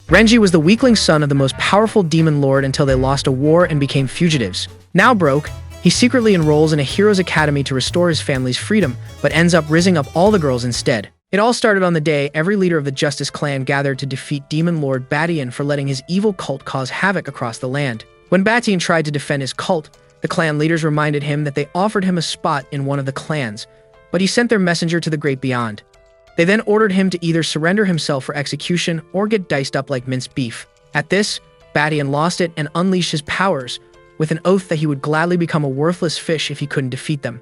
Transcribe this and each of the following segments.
Renji was the weakling son of the most powerful demon lord until they lost a war and became fugitives. Now broke, he secretly enrolls in a hero's academy to restore his family's freedom, but ends up rizzing up all the girls instead. It all started on the day every leader of the Justice Clan gathered to defeat Demon Lord Batian for letting his evil cult cause havoc across the land. When Batian tried to defend his cult, the clan leaders reminded him that they offered him a spot in one of the clans, but he sent their messenger to the great beyond. They then ordered him to either surrender himself for execution or get diced up like minced beef. At this, Batian lost it and unleashed his powers, with an oath that he would gladly become a worthless fish if he couldn't defeat them.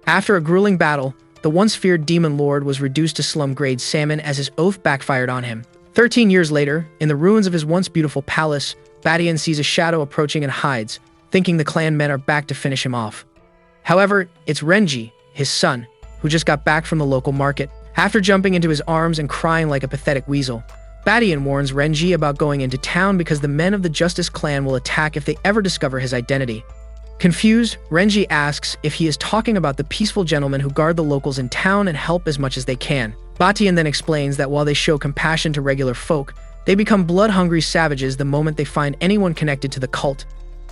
After a grueling battle, the once feared Demon Lord was reduced to slum-grade salmon as his oath backfired on him. 13 years later, in the ruins of his once beautiful palace, Batian sees a shadow approaching and hides, thinking the clan men are back to finish him off. However, it's Renji, his son, who just got back from the local market. After jumping into his arms and crying like a pathetic weasel, Batian warns Renji about going into town because the men of the Justice Clan will attack if they ever discover his identity. Confused, Renji asks if he is talking about the peaceful gentlemen who guard the locals in town and help as much as they can. Batian then explains that while they show compassion to regular folk, they become blood-hungry savages the moment they find anyone connected to the cult.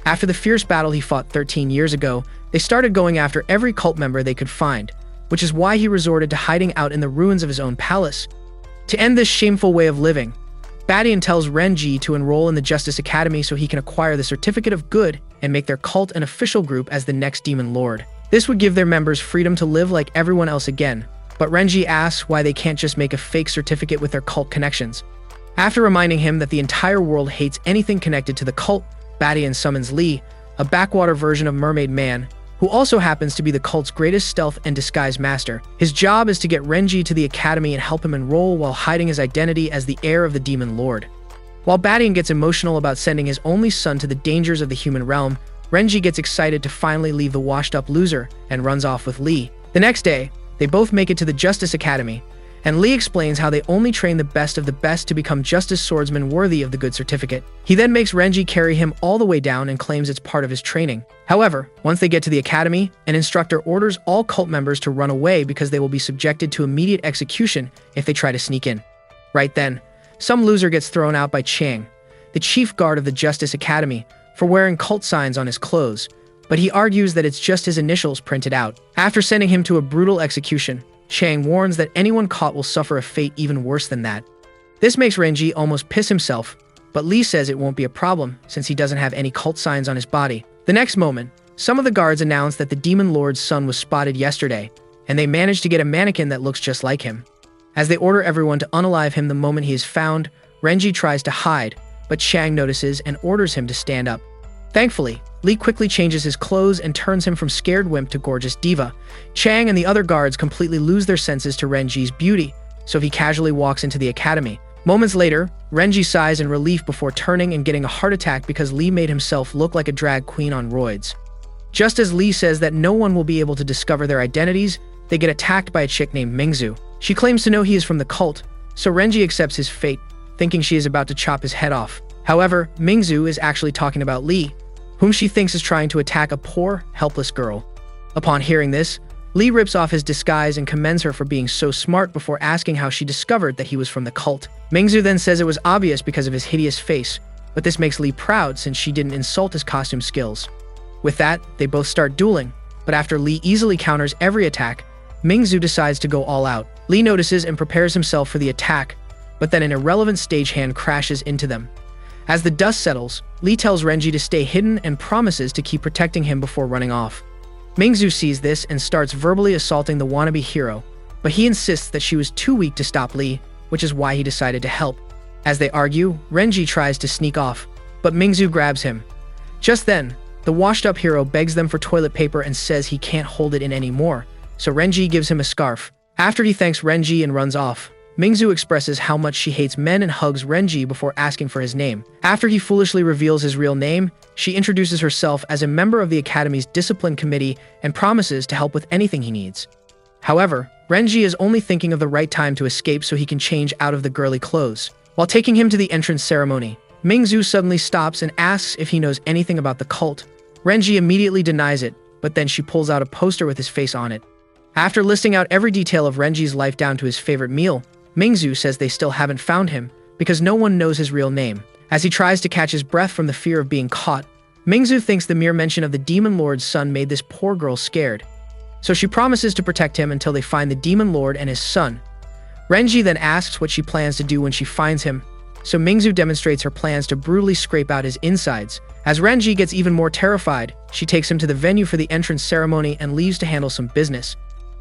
After the fierce battle he fought 13 years ago, they started going after every cult member they could find, which is why he resorted to hiding out in the ruins of his own palace. To end this shameful way of living, Batian tells Renji to enroll in the Justice Academy so he can acquire the Certificate of Good and make their cult an official group as the next Demon Lord. This would give their members freedom to live like everyone else again, but Renji asks why they can't just make a fake certificate with their cult connections. After reminding him that the entire world hates anything connected to the cult, Batian summons Lee, a backwater version of Mermaid Man, who also happens to be the cult's greatest stealth and disguise master. His job is to get Renji to the academy and help him enroll while hiding his identity as the heir of the Demon Lord. While Batian gets emotional about sending his only son to the dangers of the human realm, Renji gets excited to finally leave the washed-up loser and runs off with Lee. The next day, they both make it to the Justice Academy, and Lee explains how they only train the best of the best to become justice swordsmen worthy of the good certificate. He then makes Renji carry him all the way down and claims it's part of his training. However, once they get to the academy, an instructor orders all cult members to run away because they will be subjected to immediate execution if they try to sneak in. Right then, some loser gets thrown out by Chang, the chief guard of the Justice Academy, for wearing cult signs on his clothes, but he argues that it's just his initials printed out. After sending him to a brutal execution, Chang warns that anyone caught will suffer a fate even worse than that. This makes Renji almost piss himself, but Lee says it won't be a problem since he doesn't have any cult signs on his body. The next moment, some of the guards announce that the Demon Lord's son was spotted yesterday, and they manage to get a mannequin that looks just like him. As they order everyone to unalive him the moment he is found, Renji tries to hide, but Chang notices and orders him to stand up. Thankfully, Lee quickly changes his clothes and turns him from scared wimp to gorgeous diva. Chang and the other guards completely lose their senses to Renji's beauty, so he casually walks into the academy. Moments later, Renji sighs in relief before turning and getting a heart attack because Lee made himself look like a drag queen on roids. Just as Lee says that no one will be able to discover their identities, they get attacked by a chick named Mingzu. She claims to know he is from the cult, so Renji accepts his fate, thinking she is about to chop his head off. However, Mingzu is actually talking about Lee, whom she thinks is trying to attack a poor, helpless girl. Upon hearing this, Lee rips off his disguise and commends her for being so smart before asking how she discovered that he was from the cult. Mingzu then says it was obvious because of his hideous face, but this makes Lee proud since she didn't insult his costume skills. With that, they both start dueling, but after Lee easily counters every attack, Mingzu decides to go all out. Lee notices and prepares himself for the attack, but then an irrelevant stagehand crashes into them. As the dust settles, Lee tells Renji to stay hidden and promises to keep protecting him before running off. Mingzu sees this and starts verbally assaulting the wannabe hero, but he insists that she was too weak to stop Lee, which is why he decided to help. As they argue, Renji tries to sneak off, but Mingzu grabs him. Just then, the washed-up hero begs them for toilet paper and says he can't hold it in anymore, so Renji gives him a scarf. After he thanks Renji and runs off, Mingzu expresses how much she hates men and hugs Renji before asking for his name. After he foolishly reveals his real name, she introduces herself as a member of the Academy's discipline committee and promises to help with anything he needs. However, Renji is only thinking of the right time to escape so he can change out of the girly clothes. While taking him to the entrance ceremony, Mingzu suddenly stops and asks if he knows anything about the cult. Renji immediately denies it, but then she pulls out a poster with his face on it. After listing out every detail of Renji's life down to his favorite meal, Mingzu says they still haven't found him, because no one knows his real name. As he tries to catch his breath from the fear of being caught, Mingzu thinks the mere mention of the Demon Lord's son made this poor girl scared. So she promises to protect him until they find the Demon Lord and his son. Renji then asks what she plans to do when she finds him, so Mingzu demonstrates her plans to brutally scrape out his insides. As Renji gets even more terrified, she takes him to the venue for the entrance ceremony and leaves to handle some business.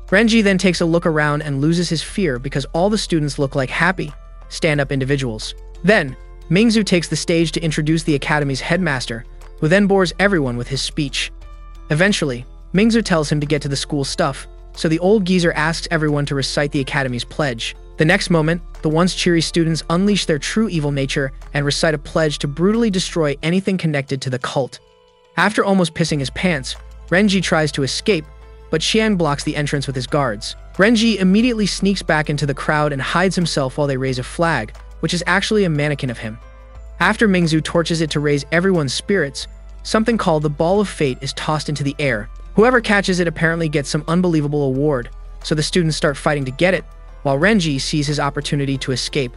Renji then takes a look around and loses his fear because all the students look like happy, stand-up individuals. Then, Mingzu takes the stage to introduce the academy's headmaster, who then bores everyone with his speech. Eventually, Mingzu tells him to get to the school stuff, so the old geezer asks everyone to recite the academy's pledge. The next moment, the once cheery students unleash their true evil nature and recite a pledge to brutally destroy anything connected to the cult. After almost pissing his pants, Renji tries to escape, but Xiang blocks the entrance with his guards. Renji immediately sneaks back into the crowd and hides himself while they raise a flag, which is actually a mannequin of him. After Mingzu torches it to raise everyone's spirits, something called the Ball of Fate is tossed into the air. Whoever catches it apparently gets some unbelievable award, so the students start fighting to get it, while Renji sees his opportunity to escape.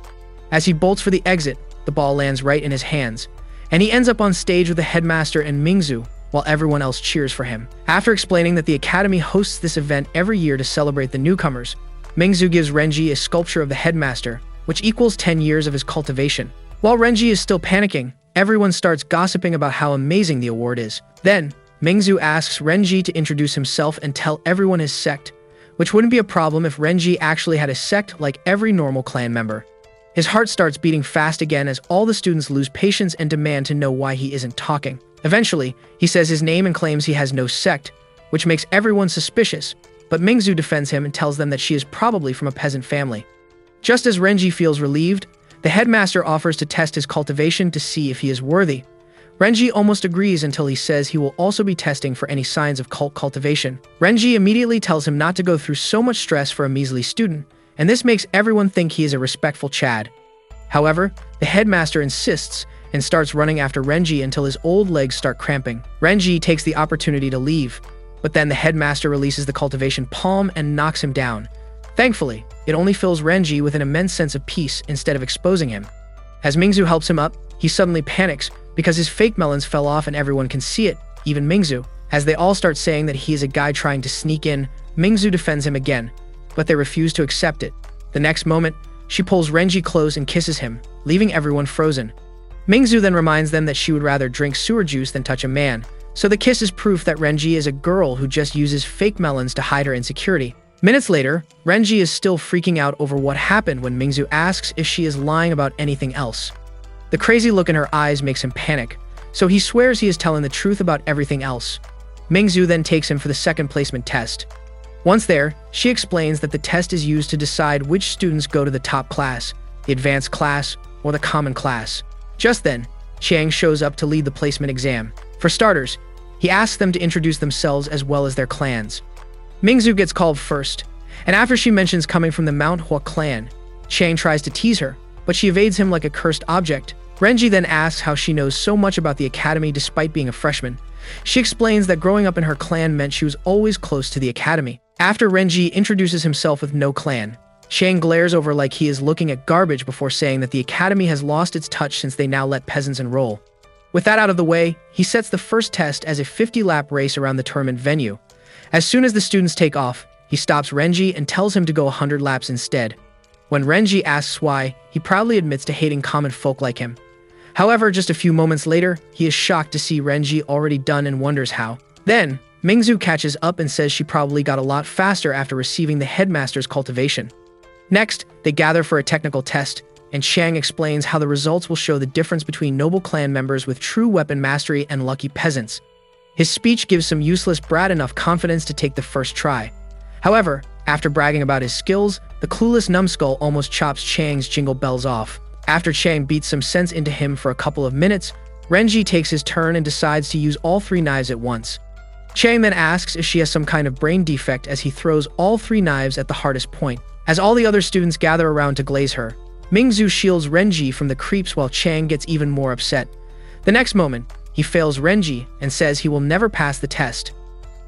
As he bolts for the exit, the ball lands right in his hands, and he ends up on stage with the headmaster and Mingzu, while everyone else cheers for him. After explaining that the academy hosts this event every year to celebrate the newcomers, Mingzu gives Renji a sculpture of the headmaster, which equals 10 years of his cultivation. While Renji is still panicking, everyone starts gossiping about how amazing the award is. Then, Mingzu asks Renji to introduce himself and tell everyone his sect, which wouldn't be a problem if Renji actually had a sect like every normal clan member. His heart starts beating fast again as all the students lose patience and demand to know why he isn't talking. Eventually, he says his name and claims he has no sect, which makes everyone suspicious, but Mingzu defends him and tells them that she is probably from a peasant family. Just as Renji feels relieved, the headmaster offers to test his cultivation to see if he is worthy. Renji almost agrees until he says he will also be testing for any signs of cult cultivation. Renji immediately tells him not to go through so much stress for a measly student, and this makes everyone think he is a respectful Chad. However, the headmaster insists and starts running after Renji until his old legs start cramping. Renji takes the opportunity to leave, but then the headmaster releases the cultivation palm and knocks him down. Thankfully, it only fills Renji with an immense sense of peace instead of exposing him. As Mingzu helps him up, he suddenly panics because his fake melons fell off and everyone can see it, even Mingzu. As they all start saying that he is a guy trying to sneak in, Mingzu defends him again, but they refuse to accept it. The next moment, she pulls Renji close and kisses him, leaving everyone frozen. Mingzu then reminds them that she would rather drink sewer juice than touch a man, so the kiss is proof that Renji is a girl who just uses fake melons to hide her insecurity. Minutes later, Renji is still freaking out over what happened when Mingzu asks if she is lying about anything else. The crazy look in her eyes makes him panic, so he swears he is telling the truth about everything else. Mingzu then takes him for the second placement test. Once there, she explains that the test is used to decide which students go to the top class, the advanced class, or the common class. Just then, Chiang shows up to lead the placement exam. For starters, he asks them to introduce themselves as well as their clans. Mingzu gets called first, and after she mentions coming from the Mount Hua clan, Chiang tries to tease her, but she evades him like a cursed object. Renji then asks how she knows so much about the academy despite being a freshman. She explains that growing up in her clan meant she was always close to the academy. After Renji introduces himself with no clan, Chiang glares over like he is looking at garbage before saying that the academy has lost its touch since they now let peasants enroll. With that out of the way, he sets the first test as a 50-lap race around the tournament venue. As soon as the students take off, he stops Renji and tells him to go 100 laps instead. When Renji asks why, he proudly admits to hating common folk like him. However, just a few moments later, he is shocked to see Renji already done and wonders how. Then, Mingzu catches up and says she probably got a lot faster after receiving the headmaster's cultivation. Next, they gather for a technical test, and Chiang explains how the results will show the difference between noble clan members with true weapon mastery and lucky peasants. His speech gives some useless brat enough confidence to take the first try. However, after bragging about his skills, the clueless numbskull almost chops Chiang's jingle bells off. After Chiang beats some sense into him for a couple of minutes, Renji takes his turn and decides to use all 3 knives at once. Chiang then asks if she has some kind of brain defect as he throws all 3 knives at the hardest point. As all the other students gather around to glaze her, Mingzu shields Renji from the creeps while Chiang gets even more upset. The next moment, he fails Renji and says he will never pass the test.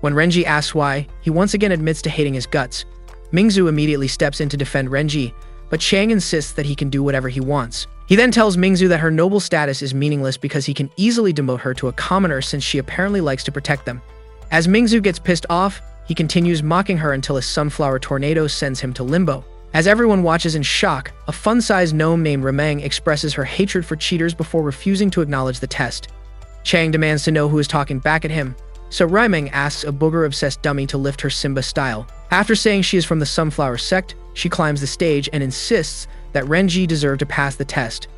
When Renji asks why, he once again admits to hating his guts. Mingzu immediately steps in to defend Renji, but Chiang insists that he can do whatever he wants. He then tells Mingzu that her noble status is meaningless because he can easily demote her to a commoner since she apparently likes to protect them. As Mingzu gets pissed off, he continues mocking her until a sunflower tornado sends him to limbo. As everyone watches in shock, a fun-sized gnome named Remeng expresses her hatred for cheaters before refusing to acknowledge the test. Chiang demands to know who is talking back at him, so Remeng asks a booger-obsessed dummy to lift her Simba style. After saying she is from the Sunflower sect, she climbs the stage and insists that Renji deserved to pass the test.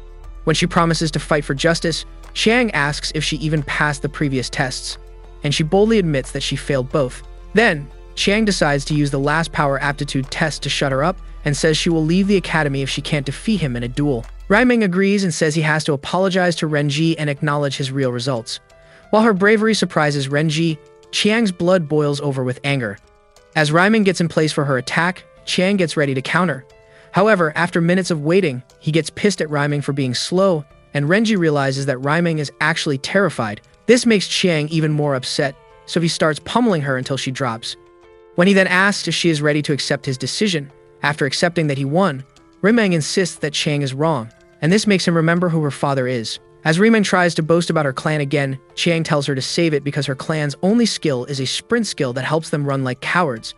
When she promises to fight for justice, Chiang asks if she even passed the previous tests, and she boldly admits that she failed both. Then, Chiang decides to use the last power aptitude test to shut her up and says she will leave the academy if she can't defeat him in a duel. Raiming agrees and says he has to apologize to Renji and acknowledge his real results. While her bravery surprises Renji, Chiang's blood boils over with anger. As Raiming gets in place for her attack, Chiang gets ready to counter. However, after minutes of waiting, he gets pissed at Raiming for being slow, and Renji realizes that Raiming is actually terrified. This makes Chiang even more upset, so he starts pummeling her until she drops. When he then asks if she is ready to accept his decision, after accepting that he won, Rimeng insists that Chiang is wrong, and this makes him remember who her father is. As Rimeng tries to boast about her clan again, Chiang tells her to save it because her clan's only skill is a sprint skill that helps them run like cowards.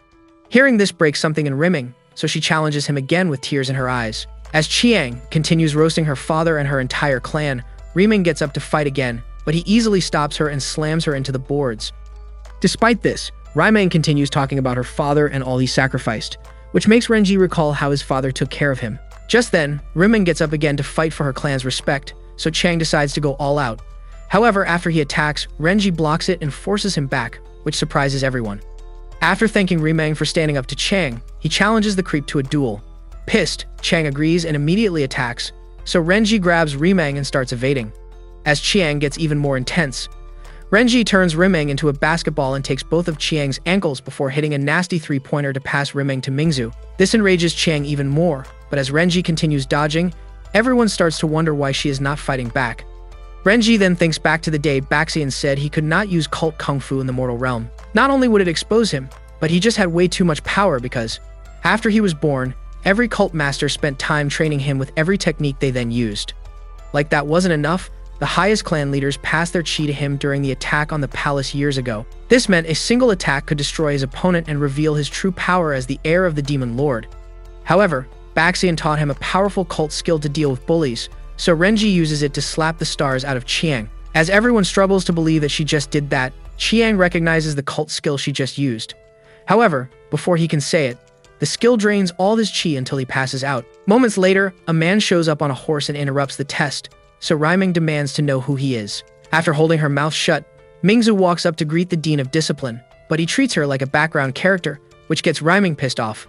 Hearing this breaks something in Rimeng, so she challenges him again with tears in her eyes. As Chiang continues roasting her father and her entire clan, Rimeng gets up to fight again, but he easily stops her and slams her into the boards. Despite this, Rimeng continues talking about her father and all he sacrificed, which makes Renji recall how his father took care of him. Just then, Rimeng gets up again to fight for her clan's respect, so Chiang decides to go all out. However, after he attacks, Renji blocks it and forces him back, which surprises everyone. After thanking Rimeng for standing up to Chiang, he challenges the creep to a duel. Pissed, Chiang agrees and immediately attacks, so Renji grabs Rimeng and starts evading. As Chiang gets even more intense, Renji turns Rimeng into a basketball and takes both of Chiang's ankles before hitting a nasty three-pointer to pass Rimeng to Mingzu. This enrages Chiang even more, but as Renji continues dodging, everyone starts to wonder why she is not fighting back. Renji then thinks back to the day Baxian said he could not use cult kung fu in the mortal realm. Not only would it expose him, but he just had way too much power because, after he was born, every cult master spent time training him with every technique they then used. Like that wasn't enough, the highest clan leaders passed their chi to him during the attack on the palace years ago. This meant a single attack could destroy his opponent and reveal his true power as the heir of the Demon Lord. However, Baxian taught him a powerful cult skill to deal with bullies, so Renji uses it to slap the stars out of Chiang. As everyone struggles to believe that she just did that, Chiang recognizes the cult skill she just used. However, before he can say it, the skill drains all his chi until he passes out. Moments later, a man shows up on a horse and interrupts the test, so Raiming demands to know who he is. After holding her mouth shut, Mingzu walks up to greet the Dean of Discipline, but he treats her like a background character, which gets Raiming pissed off.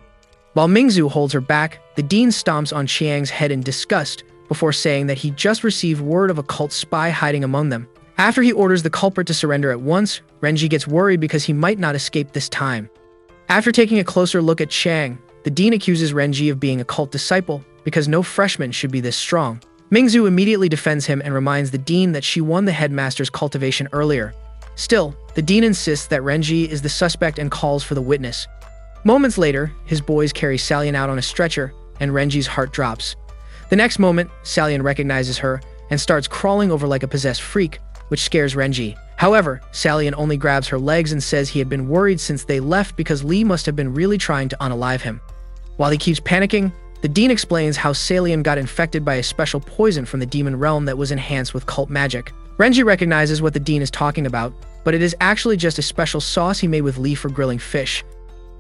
While Mingzu holds her back, the Dean stomps on Chiang's head in disgust before saying that he just received word of a cult spy hiding among them. After he orders the culprit to surrender at once, Renji gets worried because he might not escape this time. After taking a closer look at Chiang, the Dean accuses Renji of being a cult disciple because no freshman should be this strong. Mingzu immediately defends him and reminds the Dean that she won the headmaster's cultivation earlier. Still, the Dean insists that Renji is the suspect and calls for the witness. Moments later, his boys carry Salian out on a stretcher, and Renji's heart drops. The next moment, Salian recognizes her and starts crawling over like a possessed freak, which scares Renji. However, Salian only grabs her legs and says he had been worried since they left because Lee must have been really trying to unalive him. While he keeps panicking, the Dean explains how Salian got infected by a special poison from the demon realm that was enhanced with cult magic. Renji recognizes what the Dean is talking about, but it is actually just a special sauce he made with Lee for grilling fish.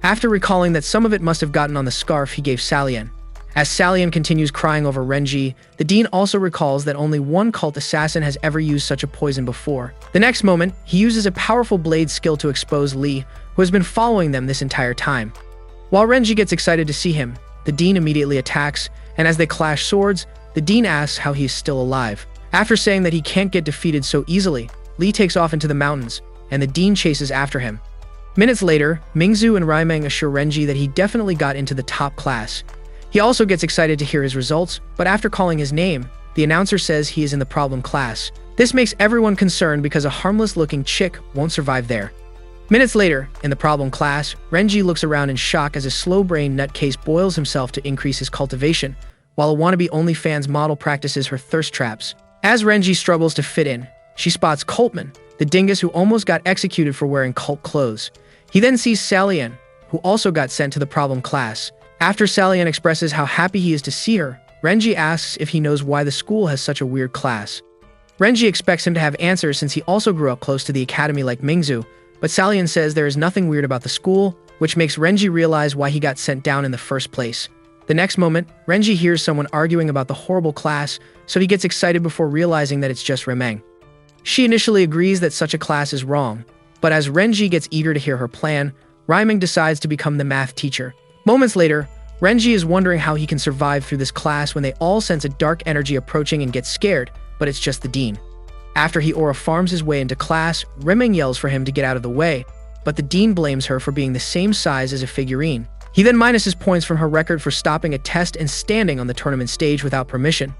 After recalling that some of it must have gotten on the scarf he gave Salian. As Salian continues crying over Renji, the Dean also recalls that only one cult assassin has ever used such a poison before. The next moment, he uses a powerful blade skill to expose Lee, who has been following them this entire time. While Renji gets excited to see him, the Dean immediately attacks, and as they clash swords, the Dean asks how he is still alive. After saying that he can't get defeated so easily, Lee takes off into the mountains, and the Dean chases after him. Minutes later, Mingzu and Raimeng assure Renji that he definitely got into the top class. He also gets excited to hear his results, but after calling his name, the announcer says he is in the problem class. This makes everyone concerned because a harmless-looking chick won't survive there. Minutes later, in the problem class, Renji looks around in shock as a slow-brained nutcase boils himself to increase his cultivation, while a wannabe OnlyFans model practices her thirst traps. As Renji struggles to fit in, she spots Coltman, the dingus who almost got executed for wearing cult clothes. He then sees Salian, who also got sent to the problem class. After Salian expresses how happy he is to see her, Renji asks if he knows why the school has such a weird class. Renji expects him to have answers since he also grew up close to the academy like Mingzu, but Salian says there is nothing weird about the school, which makes Renji realize why he got sent down in the first place. The next moment, Renji hears someone arguing about the horrible class, so he gets excited before realizing that it's just Remeng. She initially agrees that such a class is wrong, but as Renji gets eager to hear her plan, Remeng decides to become the math teacher. Moments later, Renji is wondering how he can survive through this class when they all sense a dark energy approaching and get scared, but it's just the dean. After he aura farms his way into class, Remeng yells for him to get out of the way, but the dean blames her for being the same size as a figurine. He then minuses points from her record for stopping a test and standing on the tournament stage without permission.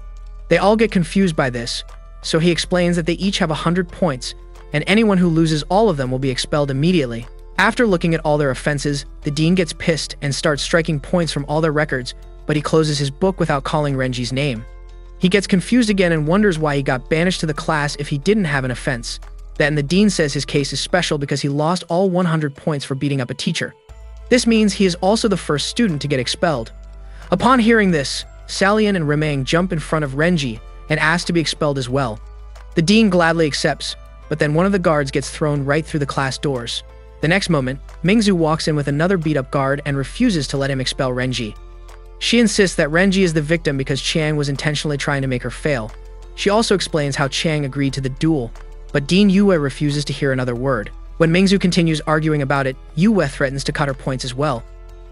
They all get confused by this, so he explains that they each have 100 points, and anyone who loses all of them will be expelled immediately. After looking at all their offenses, the dean gets pissed and starts striking points from all their records, but he closes his book without calling Renji's name. He gets confused again and wonders why he got banished to the class if he didn't have an offense. Then the dean says his case is special because he lost all 100 points for beating up a teacher. This means he is also the first student to get expelled. Upon hearing this, Salian and Remeng jump in front of Renji and ask to be expelled as well. The dean gladly accepts, but then one of the guards gets thrown right through the class doors. The next moment, Mingzu walks in with another beat-up guard and refuses to let him expel Renji. She insists that Renji is the victim because Chiang was intentionally trying to make her fail. She also explains how Chiang agreed to the duel, but Dean Yue refuses to hear another word. When Mingzu continues arguing about it, Yue threatens to cut her points as well.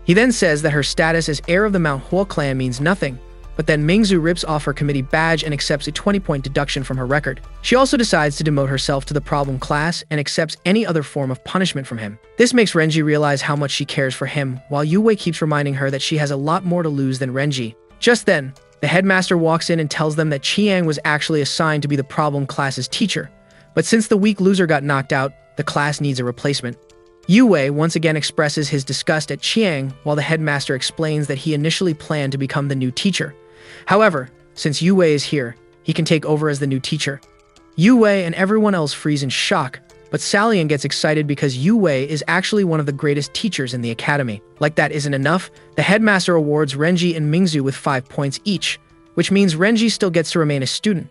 He then says that her status as heir of the Mount Hua clan means nothing, but then Mingzu rips off her committee badge and accepts a 20-point deduction from her record. She also decides to demote herself to the problem class and accepts any other form of punishment from him. This makes Renji realize how much she cares for him, while Yue keeps reminding her that she has a lot more to lose than Renji. Just then, the headmaster walks in and tells them that Chiang was actually assigned to be the problem class's teacher, but since the weak loser got knocked out, the class needs a replacement. Yue once again expresses his disgust at Chiang, while the headmaster explains that he initially planned to become the new teacher. However, since Yue is here, he can take over as the new teacher. Yue and everyone else freeze in shock, but Salian gets excited because Yue is actually one of the greatest teachers in the academy. Like that isn't enough, the headmaster awards Renji and Mingzu with 5 points each, which means Renji still gets to remain a student.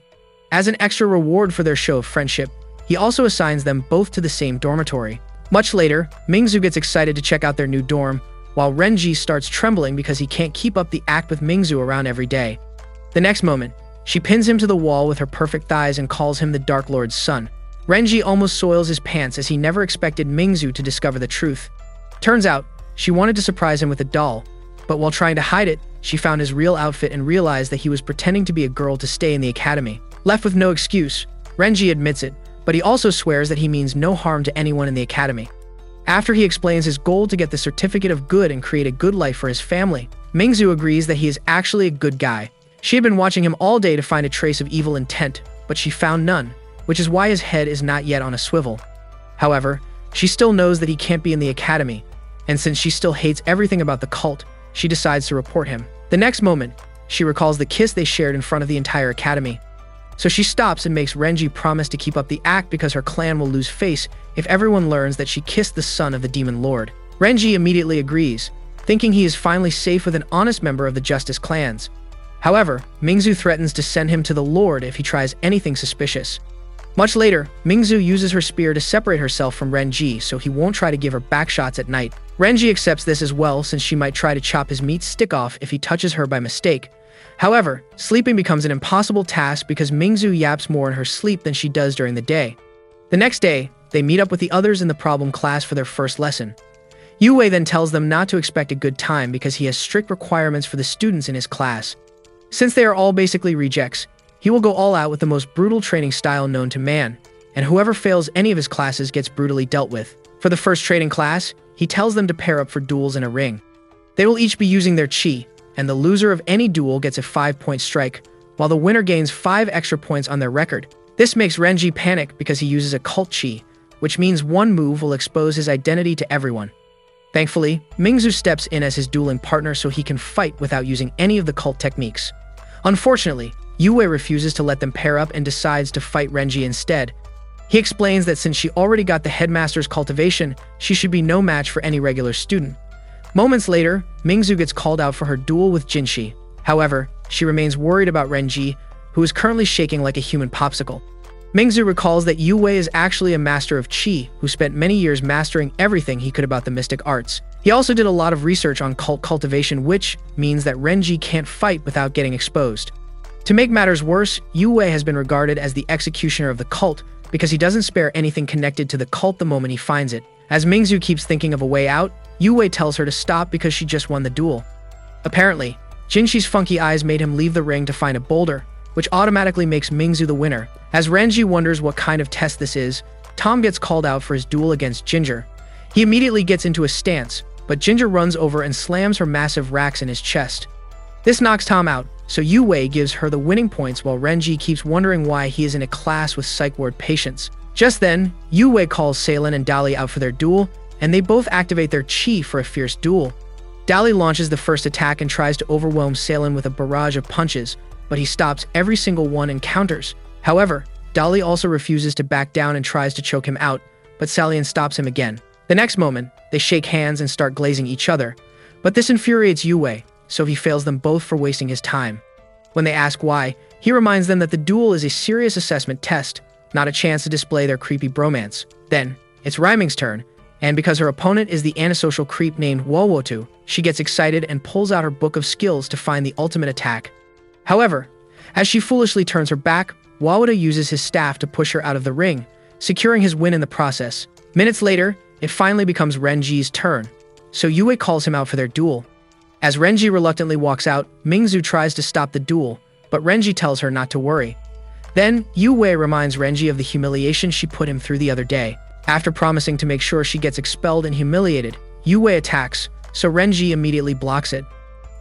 As an extra reward for their show of friendship, he also assigns them both to the same dormitory. Much later, Mingzu gets excited to check out their new dorm, while Renji starts trembling because he can't keep up the act with Mingzu around every day. The next moment, she pins him to the wall with her perfect thighs and calls him the Dark Lord's son. Renji almost soils his pants as he never expected Mingzu to discover the truth. Turns out, she wanted to surprise him with a doll, but while trying to hide it, she found his real outfit and realized that he was pretending to be a girl to stay in the academy. Left with no excuse, Renji admits it, but he also swears that he means no harm to anyone in the academy. After he explains his goal to get the certificate of good and create a good life for his family, Mingzu agrees that he is actually a good guy. She had been watching him all day to find a trace of evil intent, but she found none, which is why his head is not yet on a swivel. However, she still knows that he can't be in the academy, and since she still hates everything about the cult, she decides to report him. The next moment, she recalls the kiss they shared in front of the entire academy. So she stops and makes Renji promise to keep up the act because her clan will lose face if everyone learns that she kissed the son of the Demon Lord. Renji immediately agrees, thinking he is finally safe with an honest member of the Justice clans. However, Mingzu threatens to send him to the Lord if he tries anything suspicious. Much later, Mingzu uses her spear to separate herself from Renji so he won't try to give her backshots at night. Renji accepts this as well since she might try to chop his meat stick off if he touches her by mistake. However, sleeping becomes an impossible task because Mingzu yaps more in her sleep than she does during the day. The next day, they meet up with the others in the problem class for their first lesson. Yue then tells them not to expect a good time because he has strict requirements for the students in his class. Since they are all basically rejects, he will go all out with the most brutal training style known to man, and whoever fails any of his classes gets brutally dealt with. For the first training class, he tells them to pair up for duels in a ring. They will each be using their chi, and the loser of any duel gets a 5-point strike, while the winner gains 5 extra points on their record. This makes Renji panic because he uses a cult chi, which means one move will expose his identity to everyone. Thankfully, Mingzu steps in as his dueling partner so he can fight without using any of the cult techniques. Unfortunately, Yue refuses to let them pair up and decides to fight Renji instead. He explains that since she already got the headmaster's cultivation, she should be no match for any regular student. Moments later, Mingzu gets called out for her duel with Jinshi. However, she remains worried about Renji, who is currently shaking like a human popsicle. Mingzu recalls that Yue is actually a master of Qi, who spent many years mastering everything he could about the mystic arts. He also did a lot of research on cult cultivation, which means that Renji can't fight without getting exposed. To make matters worse, Yue has been regarded as the executioner of the cult because he doesn't spare anything connected to the cult the moment he finds it. As Mingzu keeps thinking of a way out, Yue tells her to stop because she just won the duel. Apparently, Jinshi's funky eyes made him leave the ring to find a boulder, which automatically makes Mingzu the winner. As Renji wonders what kind of test this is, Tom gets called out for his duel against Ginger. He immediately gets into a stance, but Ginger runs over and slams her massive racks in his chest. This knocks Tom out, so Yue gives her the winning points while Renji keeps wondering why he is in a class with psych ward patients. Just then, Yue calls Salen and Dali out for their duel, and they both activate their Qi for a fierce duel. Dali launches the first attack and tries to overwhelm Salen with a barrage of punches, but he stops every single one and counters. However, Dali also refuses to back down and tries to choke him out, but Salian stops him again. The next moment, they shake hands and start glazing each other, but this infuriates Yue, so he fails them both for wasting his time. When they ask why, he reminds them that the duel is a serious assessment test, not a chance to display their creepy bromance. Then, it's Ryming's turn, and because her opponent is the antisocial creep named Wowotu, she gets excited and pulls out her book of skills to find the ultimate attack. However, as she foolishly turns her back, Wawada uses his staff to push her out of the ring, securing his win in the process. Minutes later, it finally becomes Renji's turn, so Yue calls him out for their duel. As Renji reluctantly walks out, Mingzu tries to stop the duel, but Renji tells her not to worry. Then, Yue reminds Renji of the humiliation she put him through the other day. After promising to make sure she gets expelled and humiliated, Yue attacks, so Renji immediately blocks it.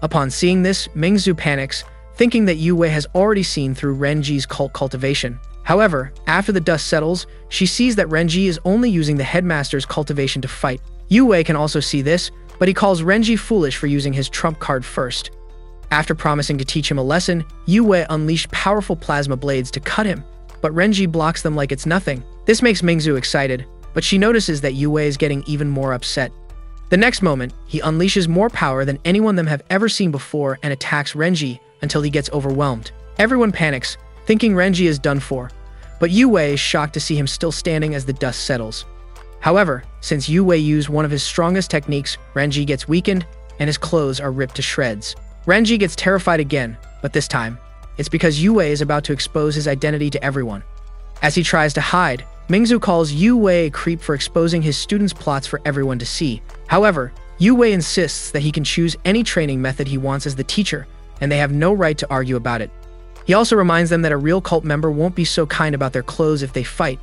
Upon seeing this, Mingzu panics, thinking that Yue has already seen through Renji's cult cultivation. However, after the dust settles, she sees that Renji is only using the headmaster's cultivation to fight. Yue can also see this, but he calls Renji foolish for using his trump card first. After promising to teach him a lesson, Yue unleashed powerful plasma blades to cut him, but Renji blocks them like it's nothing. This makes Mingzu excited, but she notices that Yue is getting even more upset. The next moment, he unleashes more power than anyone them have ever seen before and attacks Renji until he gets overwhelmed. Everyone panics, thinking Renji is done for, but Yue is shocked to see him still standing as the dust settles. However, since Yue used one of his strongest techniques, Renji gets weakened and his clothes are ripped to shreds. Renji gets terrified again, but this time, it's because Yue is about to expose his identity to everyone. As he tries to hide, Mingzu calls Yue a creep for exposing his students' plots for everyone to see. However, Yue insists that he can choose any training method he wants as the teacher, and they have no right to argue about it. He also reminds them that a real cult member won't be so kind about their clothes if they fight.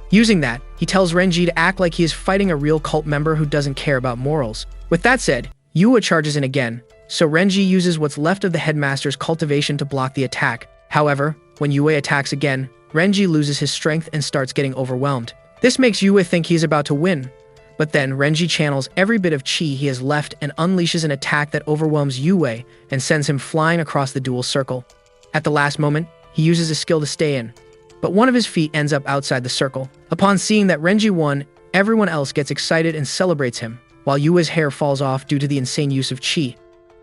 Using that, he tells Renji to act like he is fighting a real cult member who doesn't care about morals. With that said, Yue charges in again, so Renji uses what's left of the headmaster's cultivation to block the attack. However, when Yue attacks again, Renji loses his strength and starts getting overwhelmed. This makes Yue think he's about to win, but then Renji channels every bit of chi he has left and unleashes an attack that overwhelms Yue and sends him flying across the duel circle. At the last moment, he uses a skill to stay in, but one of his feet ends up outside the circle. Upon seeing that Renji won, everyone else gets excited and celebrates him, while Yue's hair falls off due to the insane use of chi.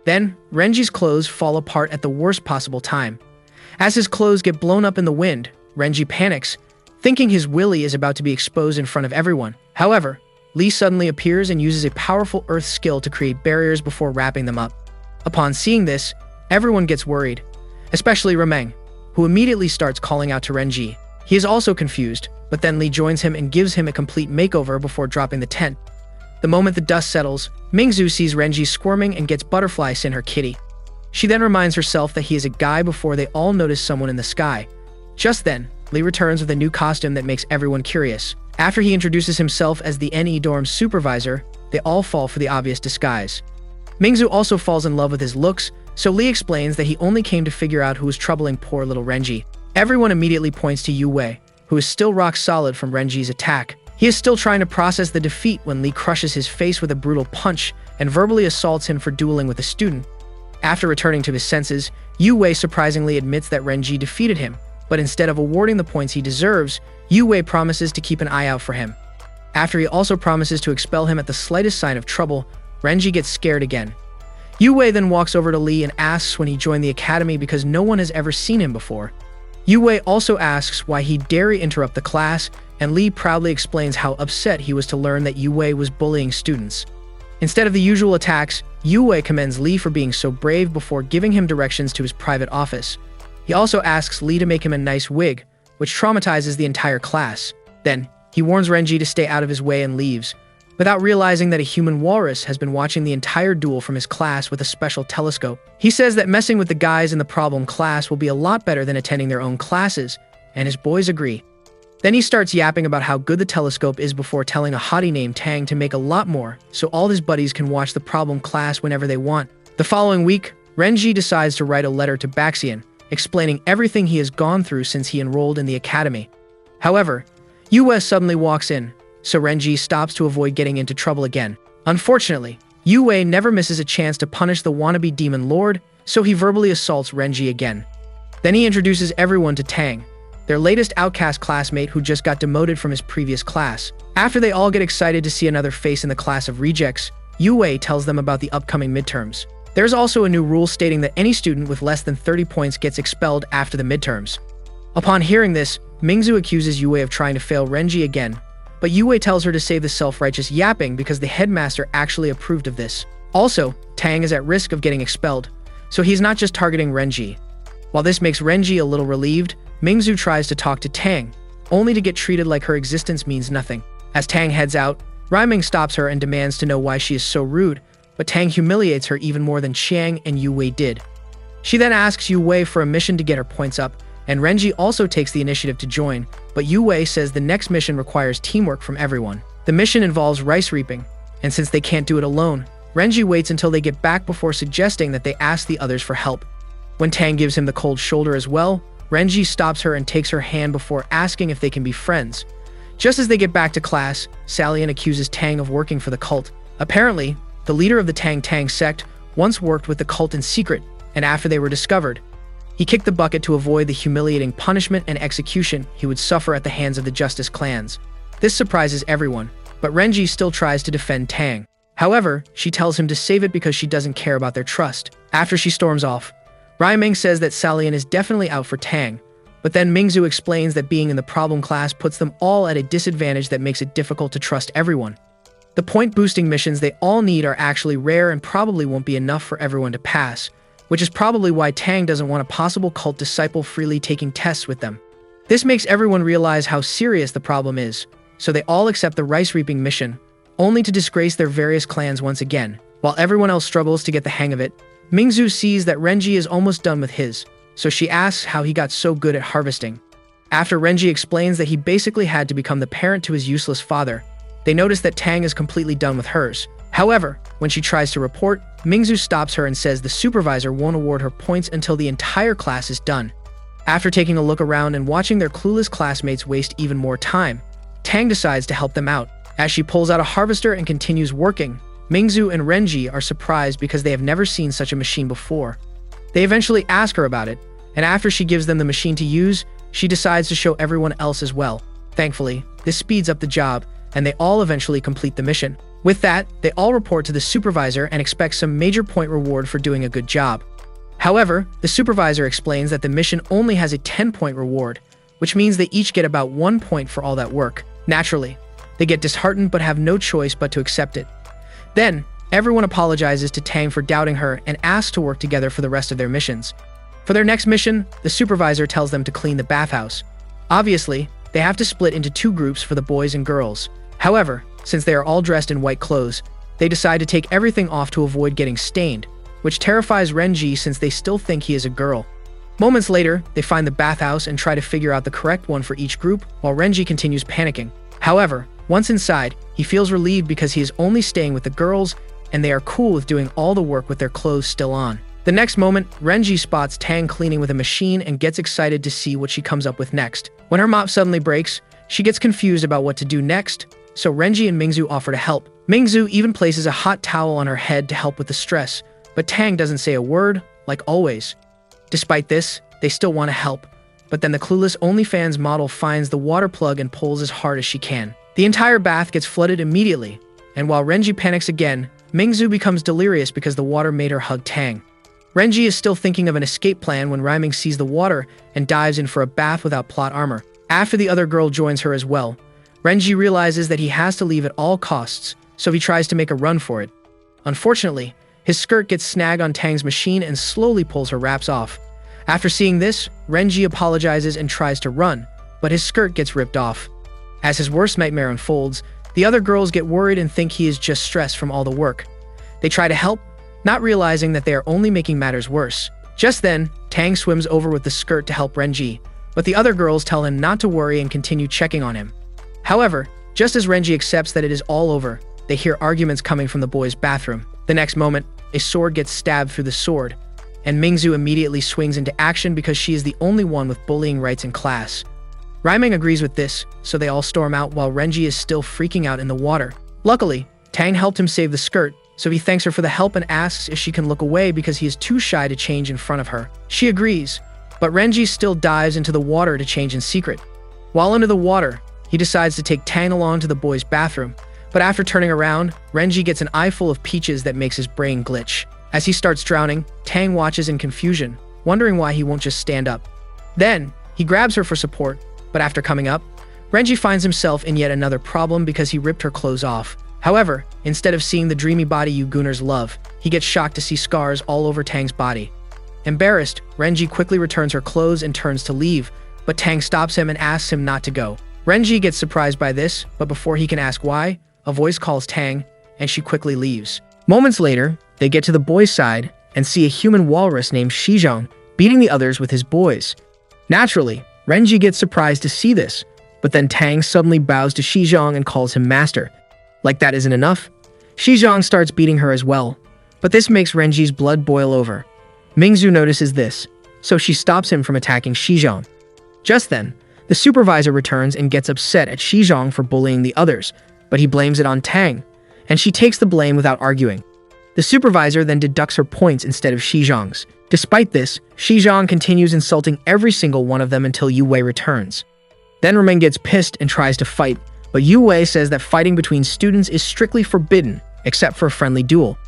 Then, Renji's clothes fall apart at the worst possible time. As his clothes get blown up in the wind, Renji panics, thinking his willy is about to be exposed in front of everyone. However, Lee suddenly appears and uses a powerful earth skill to create barriers before wrapping them up. Upon seeing this, everyone gets worried, especially Rameng, who immediately starts calling out to Renji. He is also confused, but then Lee joins him and gives him a complete makeover before dropping the tent. The moment the dust settles, Mingzu sees Renji squirming and gets butterflies in her kitty. She then reminds herself that he is a guy before they all notice someone in the sky. Just then, Lee returns with a new costume that makes everyone curious. After he introduces himself as the NE dorm's supervisor, they all fall for the obvious disguise. Mingzu also falls in love with his looks, so Lee explains that he only came to figure out who was troubling poor little Renji. Everyone immediately points to Yue, who is still rock solid from Renji's attack. He is still trying to process the defeat when Lee crushes his face with a brutal punch and verbally assaults him for dueling with a student. After returning to his senses, Yu Wei surprisingly admits that Renji defeated him, but instead of awarding the points he deserves, Yu Wei promises to keep an eye out for him. After he also promises to expel him at the slightest sign of trouble, Renji gets scared again. Yu Wei then walks over to Lee and asks when he joined the academy because no one has ever seen him before. Yu Wei also asks why he dare interrupt the class, and Lee proudly explains how upset he was to learn that Yu Wei was bullying students. Instead of the usual attacks, Yu Wei commends Lee for being so brave before giving him directions to his private office. He also asks Lee to make him a nice wig, which traumatizes the entire class. Then, he warns Renji to stay out of his way and leaves, without realizing that a human walrus has been watching the entire duel from his class with a special telescope. He says that messing with the guys in the problem class will be a lot better than attending their own classes, and his boys agree. Then he starts yapping about how good the telescope is before telling a hottie named Tang to make a lot more, so all his buddies can watch the problem class whenever they want. The following week, Renji decides to write a letter to Baxian, explaining everything he has gone through since he enrolled in the academy. However, Yu Wei suddenly walks in, so Renji stops to avoid getting into trouble again. Unfortunately, Yu Wei never misses a chance to punish the wannabe demon lord, so he verbally assaults Renji again. Then he introduces everyone to Tang, their latest outcast classmate who just got demoted from his previous class. After they all get excited to see another face in the class of rejects, Yu Wei tells them about the upcoming midterms. There's also a new rule stating that any student with less than 30 points gets expelled after the midterms. Upon hearing this, Mingzu accuses Yu Wei of trying to fail Renji again, but Yu Wei tells her to save the self-righteous yapping because the headmaster actually approved of this. Also, Tang is at risk of getting expelled, so he's not just targeting Renji. While this makes Renji a little relieved, Mingzu tries to talk to Tang, only to get treated like her existence means nothing. As Tang heads out, Raiming stops her and demands to know why she is so rude, but Tang humiliates her even more than Qiang and Yu Wei did. She then asks Yu Wei for a mission to get her points up, and Renji also takes the initiative to join, but Yu Wei says the next mission requires teamwork from everyone. The mission involves rice reaping, and since they can't do it alone, Renji waits until they get back before suggesting that they ask the others for help. When Tang gives him the cold shoulder as well, Renji stops her and takes her hand before asking if they can be friends. Just as they get back to class, Salian accuses Tang of working for the cult. Apparently, the leader of the Tang sect once worked with the cult in secret, and after they were discovered, he kicked the bucket to avoid the humiliating punishment and execution he would suffer at the hands of the Justice clans. This surprises everyone, but Renji still tries to defend Tang. However, she tells him to save it because she doesn't care about their trust. After she storms off, Raiming says that Salian is definitely out for Tang, but then Mingzu explains that being in the problem class puts them all at a disadvantage that makes it difficult to trust everyone. The point-boosting missions they all need are actually rare and probably won't be enough for everyone to pass, which is probably why Tang doesn't want a possible cult disciple freely taking tests with them. This makes everyone realize how serious the problem is, so they all accept the rice reaping mission, only to disgrace their various clans once again. While everyone else struggles to get the hang of it, Mingzu sees that Renji is almost done with his, so she asks how he got so good at harvesting. After Renji explains that he basically had to become the parent to his useless father, they notice that Tang is completely done with hers. However, when she tries to report, Mingzu stops her and says the supervisor won't award her points until the entire class is done. After taking a look around and watching their clueless classmates waste even more time, Tang decides to help them out. As she pulls out a harvester and continues working, Mingzu and Renji are surprised because they have never seen such a machine before. They eventually ask her about it, and after she gives them the machine to use, she decides to show everyone else as well. Thankfully, this speeds up the job, and they all eventually complete the mission. With that, they all report to the supervisor and expect some major point reward for doing a good job. However, the supervisor explains that the mission only has a 10-point reward, which means they each get about 1 point for all that work. Naturally, they get disheartened but have no choice but to accept it. Then, everyone apologizes to Tang for doubting her and asks to work together for the rest of their missions. For their next mission, the supervisor tells them to clean the bathhouse. Obviously, they have to split into 2 groups for the boys and girls. However, since they are all dressed in white clothes, they decide to take everything off to avoid getting stained, which terrifies Renji since they still think he is a girl. Moments later, they find the bathhouse and try to figure out the correct one for each group, while Renji continues panicking. However, once inside, he feels relieved because he is only staying with the girls, and they are cool with doing all the work with their clothes still on. The next moment, Renji spots Tang cleaning with a machine and gets excited to see what she comes up with next. When her mop suddenly breaks, She gets confused about what to do next, so Renji and Mingzu offer to help. Mingzu even places a hot towel on her head to help with the stress, but Tang doesn't say a word, like always. Despite this, they still want to help, but then the clueless OnlyFans model finds the water plug and pulls as hard as she can. The entire bath gets flooded immediately, and while Renji panics again, Mingzu becomes delirious because the water made her hug Tang. Renji is still thinking of an escape plan when Raiming sees the water and dives in for a bath without plot armor. After the other girl joins her as well, Renji realizes that he has to leave at all costs, so he tries to make a run for it. Unfortunately, his skirt gets snagged on Tang's machine and slowly pulls her wraps off. After seeing this, Renji apologizes and tries to run, but his skirt gets ripped off. As his worst nightmare unfolds, the other girls get worried and think he is just stressed from all the work. They try to help, not realizing that they are only making matters worse. Just then, Tang swims over with the skirt to help Renji, but the other girls tell him not to worry and continue checking on him. However, just as Renji accepts that it is all over, they hear arguments coming from the boys' bathroom. The next moment, a sword gets stabbed through the sword, and Mingzu immediately swings into action because she is the only one with bullying rights in class. Raiming agrees with this, so they all storm out while Renji is still freaking out in the water. Luckily, Tang helped him save the skirt, so he thanks her for the help and asks if she can look away because he is too shy to change in front of her. She agrees, but Renji still dives into the water to change in secret. While under the water, he decides to take Tang along to the boys' bathroom, but after turning around, Renji gets an eye full of peaches that makes his brain glitch. As he starts drowning, Tang watches in confusion, wondering why he won't just stand up. Then, he grabs her for support, but after coming up, Renji finds himself in yet another problem because he ripped her clothes off. However, instead of seeing the dreamy body you Gooners love, he gets shocked to see scars all over Tang's body. Embarrassed, Renji quickly returns her clothes and turns to leave, but Tang stops him and asks him not to go. Renji gets surprised by this, but before he can ask why, a voice calls Tang, and she quickly leaves. Moments later, they get to the boys' side and see a human walrus named Shizhong beating the others with his boys. Naturally, Renji gets surprised to see this, but then Tang suddenly bows to Shizhong and calls him master. Like that isn't enough, Shizhong starts beating her as well, but this makes Renji's blood boil over. Mingzu notices this, so she stops him from attacking Shizhong. Just then, the supervisor returns and gets upset at Shizhong for bullying the others, but he blames it on Tang, and she takes the blame without arguing. The supervisor then deducts her points instead of Shizhong's. Despite this, Shizhong continues insulting every single one of them until Yue returns. Then Raiming gets pissed and tries to fight, but Yue says that fighting between students is strictly forbidden, except for a friendly duel.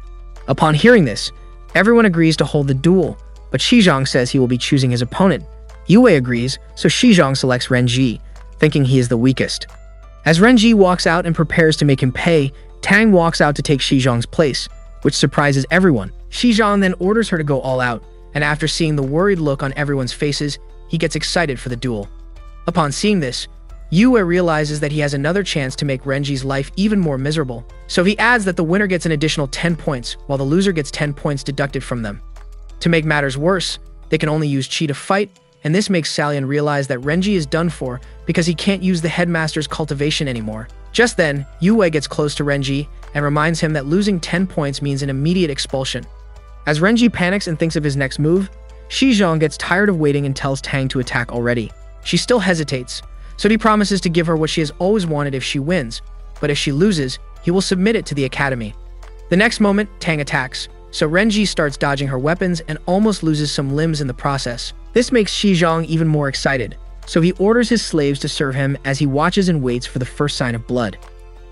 Upon hearing this, everyone agrees to hold the duel, but Shizhong says he will be choosing his opponent. Yue agrees, so Shizhong selects Renji, thinking he is the weakest. As Renji walks out and prepares to make him pay, Tang walks out to take Shizhong's place, which surprises everyone. Shizhong then orders her to go all out, and after seeing the worried look on everyone's faces, he gets excited for the duel. Upon seeing this, Yue realizes that he has another chance to make Renji's life even more miserable, so he adds that the winner gets an additional 10 points, while the loser gets 10 points deducted from them. To make matters worse, they can only use chi to fight, and this makes Salian realize that Renji is done for because he can't use the headmaster's cultivation anymore. Just then, Yue gets close to Renji and reminds him that losing 10 points means an immediate expulsion. As Renji panics and thinks of his next move, Shizhong gets tired of waiting and tells Tang to attack already. She still hesitates, so he promises to give her what she has always wanted if she wins, but if she loses, he will submit it to the academy. The next moment, Tang attacks, so Renji starts dodging her weapons and almost loses some limbs in the process. This makes Shizhong even more excited, so he orders his slaves to serve him as he watches and waits for the first sign of blood.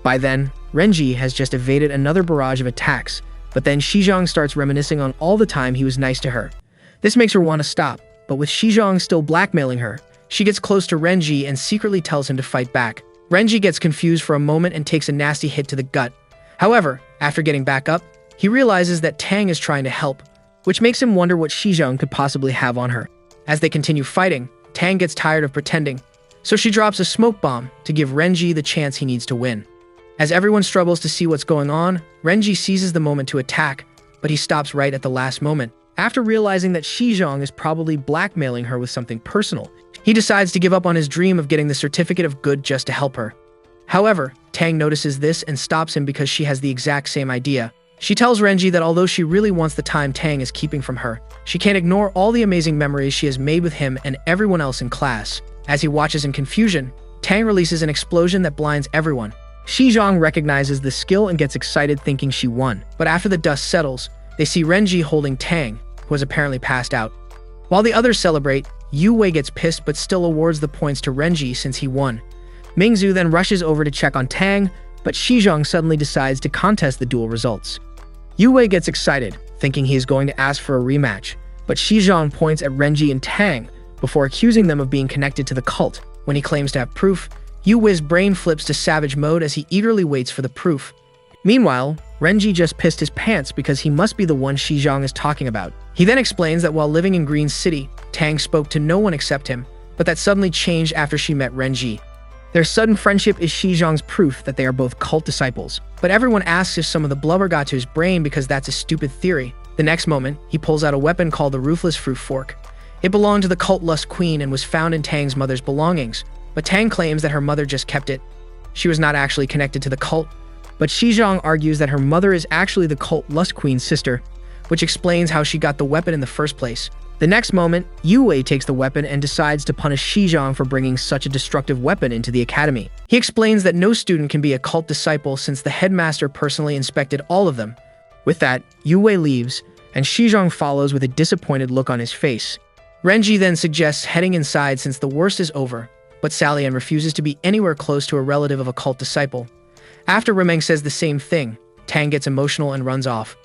By then, Renji has just evaded another barrage of attacks, but then Shizhong starts reminiscing on all the time he was nice to her. This makes her want to stop, but with Shizhong still blackmailing her, she gets close to Renji and secretly tells him to fight back. Renji gets confused for a moment and takes a nasty hit to the gut. However, after getting back up, he realizes that Tang is trying to help, which makes him wonder what Shizhong could possibly have on her. As they continue fighting, Tang gets tired of pretending, so she drops a smoke bomb to give Renji the chance he needs to win. As everyone struggles to see what's going on, Renji seizes the moment to attack, but he stops right at the last moment. After realizing that Shizhong is probably blackmailing her with something personal, he decides to give up on his dream of getting the certificate of good just to help her. However, Tang notices this and stops him because she has the exact same idea. She tells Renji that although she really wants the time Tang is keeping from her, she can't ignore all the amazing memories she has made with him and everyone else in class. As he watches in confusion, Tang releases an explosion that blinds everyone. Xizhang recognizes the skill and gets excited thinking she won. But after the dust settles, they see Renji holding Tang, who has apparently passed out. While the others celebrate, Yu Wei gets pissed but still awards the points to Renji since he won. Mingzu then rushes over to check on Tang, but Xizhang suddenly decides to contest the duel results. Yu Wei gets excited, thinking he is going to ask for a rematch, but Xizhang points at Renji and Tang before accusing them of being connected to the cult. When he claims to have proof, Yu Wei's brain flips to savage mode as he eagerly waits for the proof. Meanwhile, Renji just pissed his pants because he must be the one Xizhang is talking about. He then explains that while living in Green City, Tang spoke to no one except him, but that suddenly changed after she met Renji. Their sudden friendship is Xizhang's proof that they are both cult disciples, but everyone asks if some of the blubber got to his brain because that's a stupid theory. The next moment, he pulls out a weapon called the Ruthless Fruit Fork. It belonged to the cult Lust Queen and was found in Tang's mother's belongings, but Tang claims that her mother just kept it. She was not actually connected to the cult, but Xizhang argues that her mother is actually the cult Lust Queen's sister, which explains how she got the weapon in the first place. The next moment, Yu Wei takes the weapon and decides to punish Xizhang for bringing such a destructive weapon into the academy. He explains that no student can be a cult disciple since the headmaster personally inspected all of them. With that, Yu Wei leaves, and Xizhang follows with a disappointed look on his face. Renji then suggests heading inside since the worst is over, but Salian refuses to be anywhere close to a relative of a cult disciple. After Remeng says the same thing, Tang gets emotional and runs off.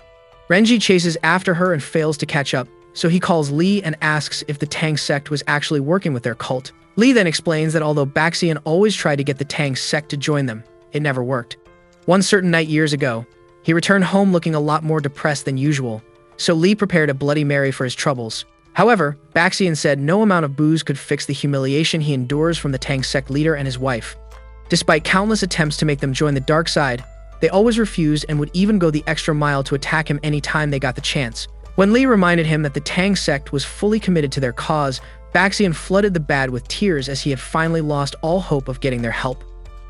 Renji chases after her and fails to catch up, so he calls Li and asks if the Tang sect was actually working with their cult. Li then explains that although Baxian always tried to get the Tang sect to join them, it never worked. One certain night years ago, he returned home looking a lot more depressed than usual, so Li prepared a Bloody Mary for his troubles. However, Baxian said no amount of booze could fix the humiliation he endures from the Tang sect leader and his wife. Despite countless attempts to make them join the dark side, they always refused and would even go the extra mile to attack him anytime they got the chance. When Li reminded him that the Tang sect was fully committed to their cause, Baxian flooded the bad with tears as he had finally lost all hope of getting their help.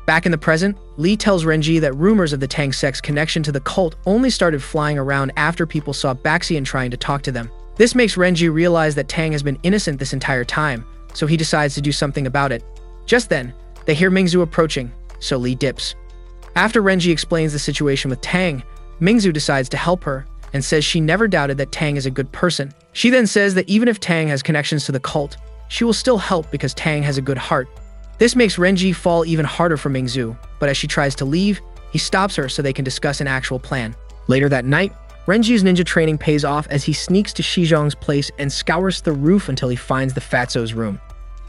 Back in the present, Li tells Renji that rumors of the Tang sect's connection to the cult only started flying around after people saw Baxian trying to talk to them. This makes Renji realize that Tang has been innocent this entire time, so he decides to do something about it. Just then, they hear Mingzu approaching, so Li dips. After Renji explains the situation with Tang, Mingzu decides to help her and says she never doubted that Tang is a good person. She then says that even if Tang has connections to the cult, she will still help because Tang has a good heart. This makes Renji fall even harder for Mingzu, but as she tries to leave, he stops her so they can discuss an actual plan. Later that night, Renji's ninja training pays off as he sneaks to Xizhang's place and scours the roof until he finds the Fatso's room.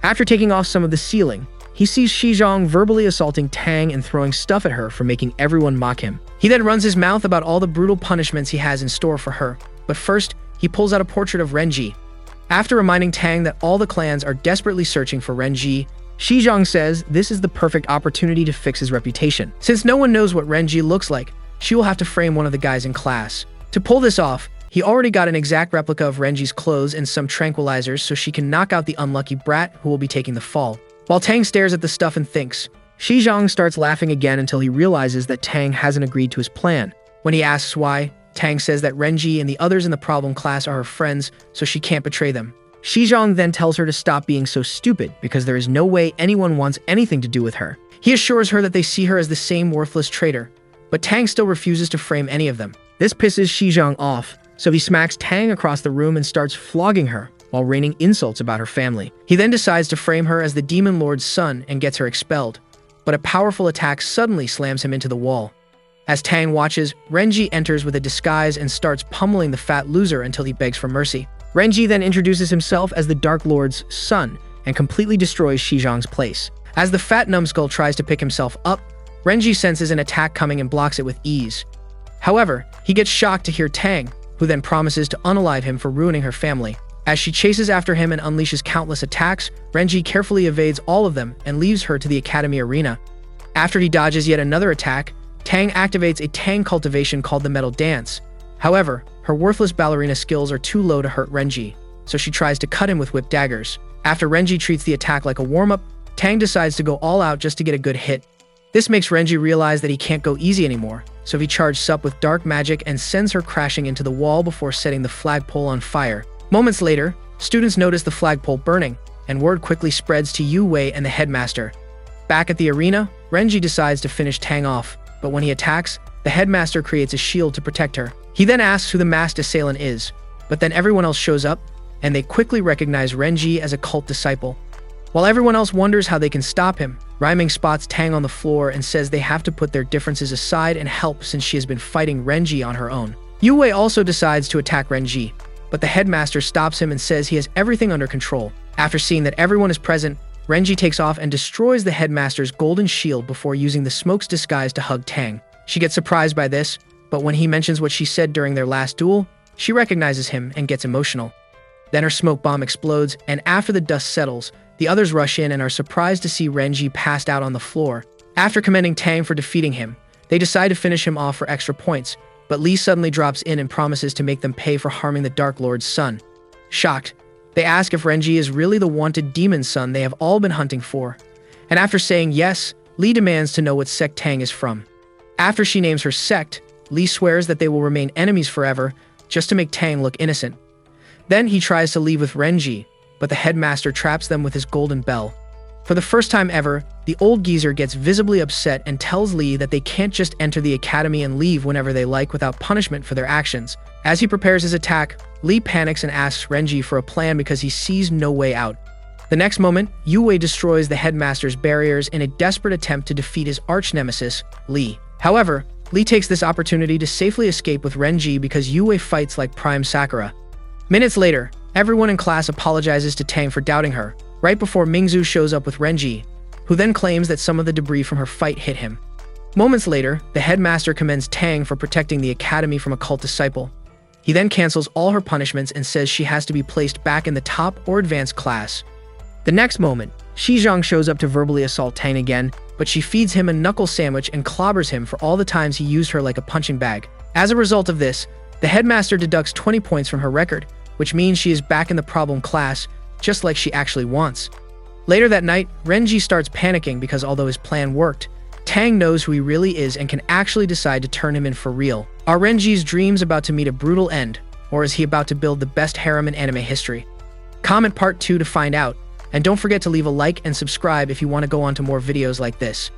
After taking off some of the ceiling, he sees Xizhang verbally assaulting Tang and throwing stuff at her for making everyone mock him. He then runs his mouth about all the brutal punishments he has in store for her, but first, he pulls out a portrait of Renji. After reminding Tang that all the clans are desperately searching for Renji, Xizhang says this is the perfect opportunity to fix his reputation. Since no one knows what Renji looks like, she will have to frame one of the guys in class. To pull this off, he already got an exact replica of Renji's clothes and some tranquilizers so she can knock out the unlucky brat who will be taking the fall. While Tang stares at the stuff and thinks, Xizhang starts laughing again until he realizes that Tang hasn't agreed to his plan. When he asks why, Tang says that Renji and the others in the problem class are her friends, so she can't betray them. Xizhang then tells her to stop being so stupid because there is no way anyone wants anything to do with her. He assures her that they see her as the same worthless traitor, but Tang still refuses to frame any of them. This pisses Xizhang off, so he smacks Tang across the room and starts flogging her while raining insults about her family. He then decides to frame her as the Demon Lord's son and gets her expelled, but a powerful attack suddenly slams him into the wall. As Tang watches, Renji enters with a disguise and starts pummeling the fat loser until he begs for mercy. Renji then introduces himself as the Dark Lord's son and completely destroys Xizhang's place. As the fat numbskull tries to pick himself up, Renji senses an attack coming and blocks it with ease. However, he gets shocked to hear Tang, who then promises to unalive him for ruining her family. As she chases after him and unleashes countless attacks, Renji carefully evades all of them and leaves her to the academy arena. After he dodges yet another attack, Tang activates a Tang cultivation called the Metal Dance. However, her worthless ballerina skills are too low to hurt Renji, so she tries to cut him with whip daggers. After Renji treats the attack like a warm-up, Tang decides to go all out just to get a good hit. This makes Renji realize that he can't go easy anymore, so he charges up with dark magic and sends her crashing into the wall before setting the flagpole on fire. Moments later, students notice the flagpole burning, and word quickly spreads to Yu Wei and the headmaster. Back at the arena, Renji decides to finish Tang off, but when he attacks, the headmaster creates a shield to protect her. He then asks who the masked assailant is, but then everyone else shows up, and they quickly recognize Renji as a cult disciple. While everyone else wonders how they can stop him, Rhyming spots Tang on the floor and says they have to put their differences aside and help since she has been fighting Renji on her own. Yue also decides to attack Renji, but the headmaster stops him and says he has everything under control. After seeing that everyone is present, Renji takes off and destroys the headmaster's golden shield before using the smoke's disguise to hug Tang. She gets surprised by this, but when he mentions what she said during their last duel, she recognizes him and gets emotional. Then her smoke bomb explodes, and after the dust settles, the others rush in and are surprised to see Renji passed out on the floor. After commending Tang for defeating him, they decide to finish him off for extra points, but Lee suddenly drops in and promises to make them pay for harming the Dark Lord's son. Shocked, they ask if Renji is really the wanted demon son they have all been hunting for. And after saying yes, Lee demands to know what sect Tang is from. After she names her sect, Lee swears that they will remain enemies forever, just to make Tang look innocent. Then he tries to leave with Renji, but the headmaster traps them with his golden bell. For the first time ever, the old geezer gets visibly upset and tells Lee that they can't just enter the academy and leave whenever they like without punishment for their actions. As he prepares his attack, Lee panics and asks Renji for a plan because he sees no way out. The next moment, Yue destroys the headmaster's barriers in a desperate attempt to defeat his arch-nemesis, Lee. However, Lee takes this opportunity to safely escape with Renji because Yue fights like Prime Sakura. Minutes later, everyone in class apologizes to Tang for doubting her, right before Mingzu shows up with Renji, who then claims that some of the debris from her fight hit him. Moments later, the headmaster commends Tang for protecting the academy from a cult disciple. He then cancels all her punishments and says she has to be placed back in the top or advanced class. The next moment, Xizhang shows up to verbally assault Tang again, but she feeds him a knuckle sandwich and clobbers him for all the times he used her like a punching bag. As a result of this, the headmaster deducts 20 points from her record, which means she is back in the problem class, just like she actually wants. Later that night, Renji starts panicking because although his plan worked, Tang knows who he really is and can actually decide to turn him in for real. Are Renji's dreams about to meet a brutal end, or is he about to build the best harem in anime history? Comment part 2 to find out, and don't forget to leave a like and subscribe if you want to go on to more videos like this.